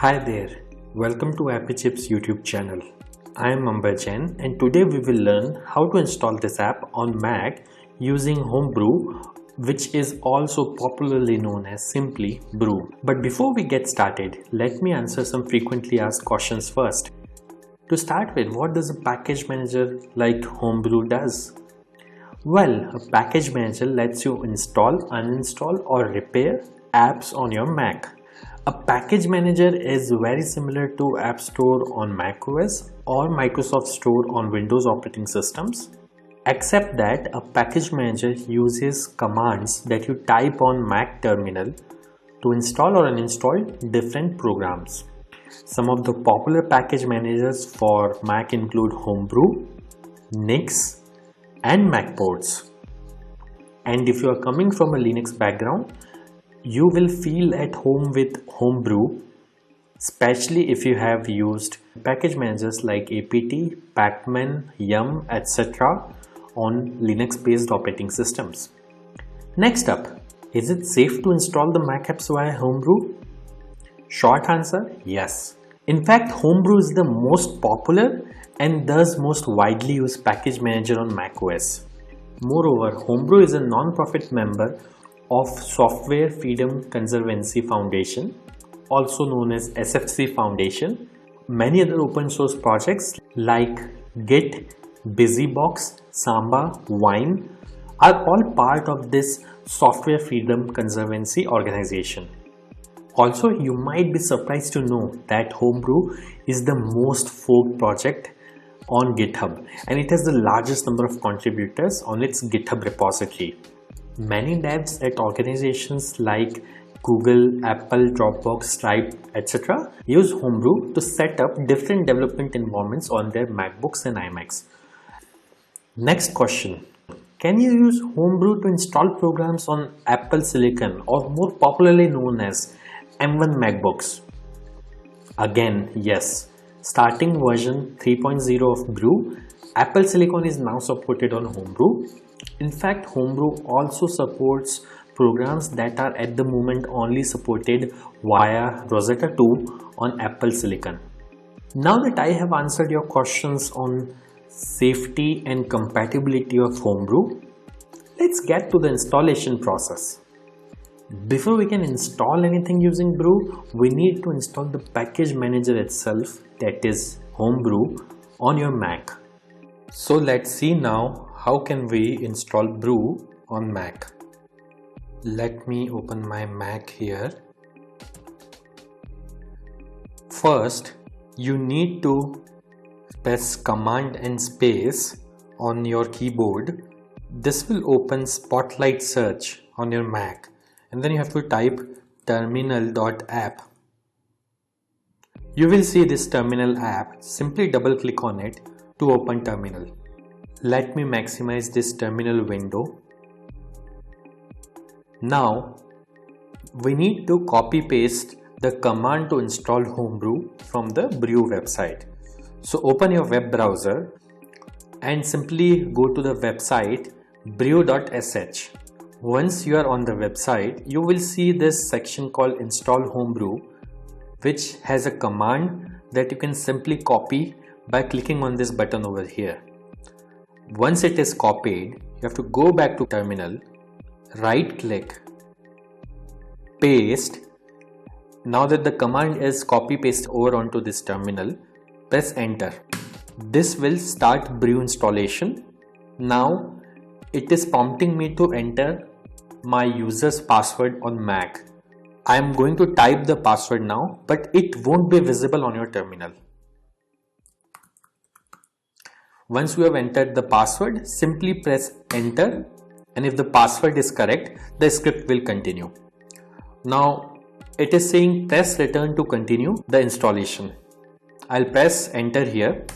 Hi there, welcome to AppyChip's YouTube channel. I am Amberjan and today we will learn how to install this app on Mac using Homebrew, which is also popularly known as simply Brew. But before we get started, let me answer some frequently asked questions first. To start with, what does a package manager like Homebrew does? Well, a package manager lets you install, uninstall or repair apps on your Mac. A package manager is very similar to App Store on macOS or Microsoft Store on Windows operating systems, except that a package manager uses commands that you type on Mac terminal to install or uninstall different programs. Some of the popular package managers for Mac include Homebrew, Nix, and Macports. And if you are coming from a Linux background, you will feel at home with Homebrew, especially if you have used package managers like apt, pacman, yum, etc. on Linux based operating systems. Next up, is it safe to install the Mac apps via Homebrew? Short answer, yes. In fact, Homebrew is the most popular and thus most widely used package manager on macOS. Moreover, Homebrew is a non-profit member of Software Freedom Conservancy Foundation, also known as SFC Foundation. Many other open source projects like Git, BusyBox, Samba, Wine are all part of this Software Freedom Conservancy organization. Also, you might be surprised to know that Homebrew is the most forked project on GitHub and it has the largest number of contributors on its GitHub repository. Many devs at organizations like Google, Apple, Dropbox, Stripe, etc. use Homebrew to set up different development environments on their MacBooks and iMacs. Next question. Can you use Homebrew to install programs on Apple Silicon or more popularly known as M1 MacBooks? Again, yes. Starting version 3.0 of Brew, Apple Silicon is now supported on Homebrew. In fact, Homebrew also supports programs that are at the moment only supported via Rosetta 2 on Apple Silicon. Now that I have answered your questions on safety and compatibility of Homebrew, let's get to the installation process. Before we can install anything using Brew, we need to install the package manager itself, that is Homebrew, on your Mac. So let's see now how can we install Brew on Mac. Let me open my Mac here. First, you need to press Command and space on your keyboard. This will open Spotlight Search on your Mac, and then you have to type terminal.app. You will see this terminal app. Simply double click on it to open terminal. Let me maximize this terminal window. Now we need to copy paste the command to install Homebrew from the Brew website. So open your web browser and simply go to the website brew.sh. Once you are on the website, you will see this section called Install Homebrew, which has a command that you can simply copy by clicking on this button over here. Once it is copied, you have to go back to terminal, right click, paste. Now that the command is copy paste over onto this terminal, press enter. This will start Brew installation. Now it is prompting me to enter my user's password on Mac. I am going to type the password now, but it won't be visible on your terminal. Once you have entered the password, simply press enter, and if the password is correct, the script will continue. Now it is saying press return to continue the installation. I'll press enter here,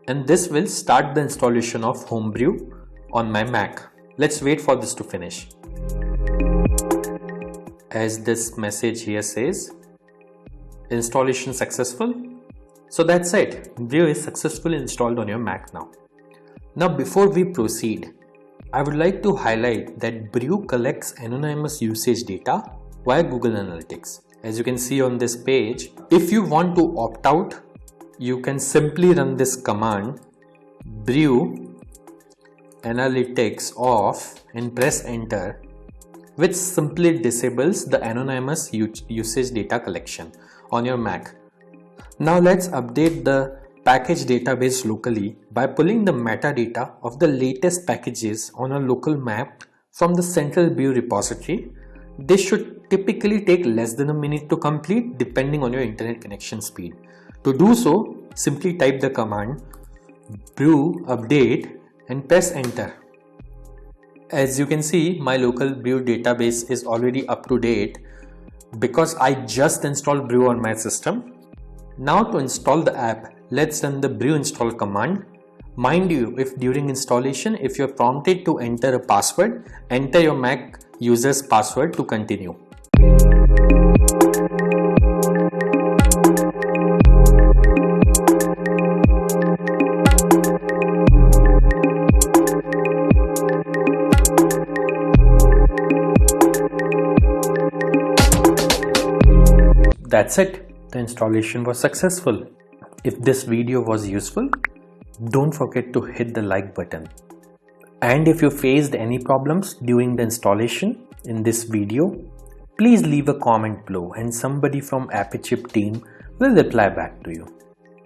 and this will start the installation of Homebrew on my Mac. Let's wait for this to finish. As this message here says, installation successful. So that's it. Brew is successfully installed on your Mac now. Now before we proceed, I would like to highlight that Brew collects anonymous usage data via Google Analytics. As you can see on this page, if you want to opt out, you can simply run this command brew analytics off and press enter, which simply disables the anonymous usage data collection on your Mac. Now let's update the package database locally by pulling the metadata of the latest packages on a local map from the central brew repository. This should typically take less than a minute to complete depending on your internet connection speed. To do so, simply type the command brew update and press enter. As you can see, my local brew database is already up to date because I just installed brew on my system. Now to install the app, let's run the brew install command. Mind you, if during installation, if you're prompted to enter a password, enter your Mac user's password to continue. That's it. The installation was successful. If this video was useful, don't forget to hit the like button. And if you faced any problems during the installation in this video, please leave a comment below and somebody from AppyChip team will reply back to you.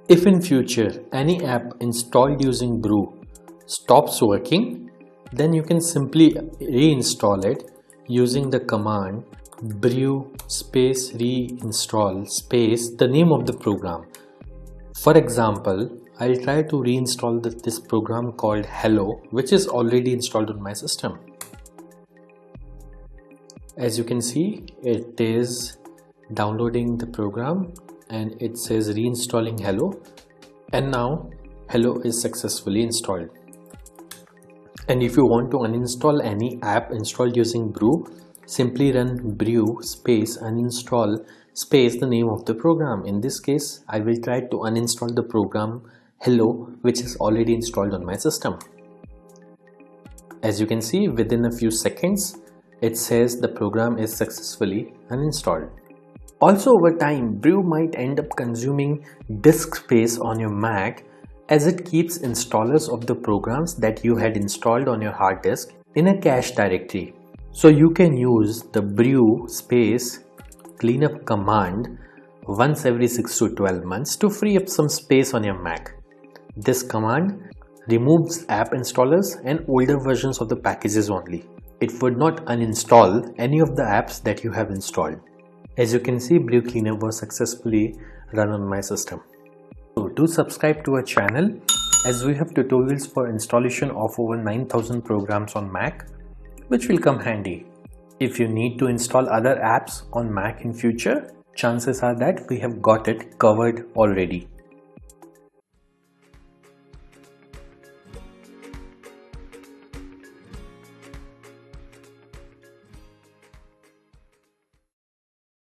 If in future any app installed using brew stops working, then you can simply reinstall it using the command brew space reinstall space the name of the program. For example, I'll try to reinstall this program called Hello, which is already installed on my system. As you can see, it is downloading the program and it says reinstalling Hello, and now Hello is successfully installed. And if you want to uninstall any app installed using brew, simply run brew space uninstall space the name of the program. In this case, I will try to uninstall the program Hello, which is already installed on my system. As you can see, within a few seconds, it says the program is successfully uninstalled. Also, over time, brew might end up consuming disk space on your Mac as it keeps installers of the programs that you had installed on your hard disk in a cache directory. So you can use the brew space cleanup command once every 6 to 12 months to free up some space on your Mac. This command removes app installers and older versions of the packages only. It would not uninstall any of the apps that you have installed. As you can see, brew cleanup was successfully run on my system. So do subscribe to our channel as we have tutorials for installation of over 9,000 programs on Mac, which will come handy. If you need to install other apps on Mac in future, chances are that we have got it covered already.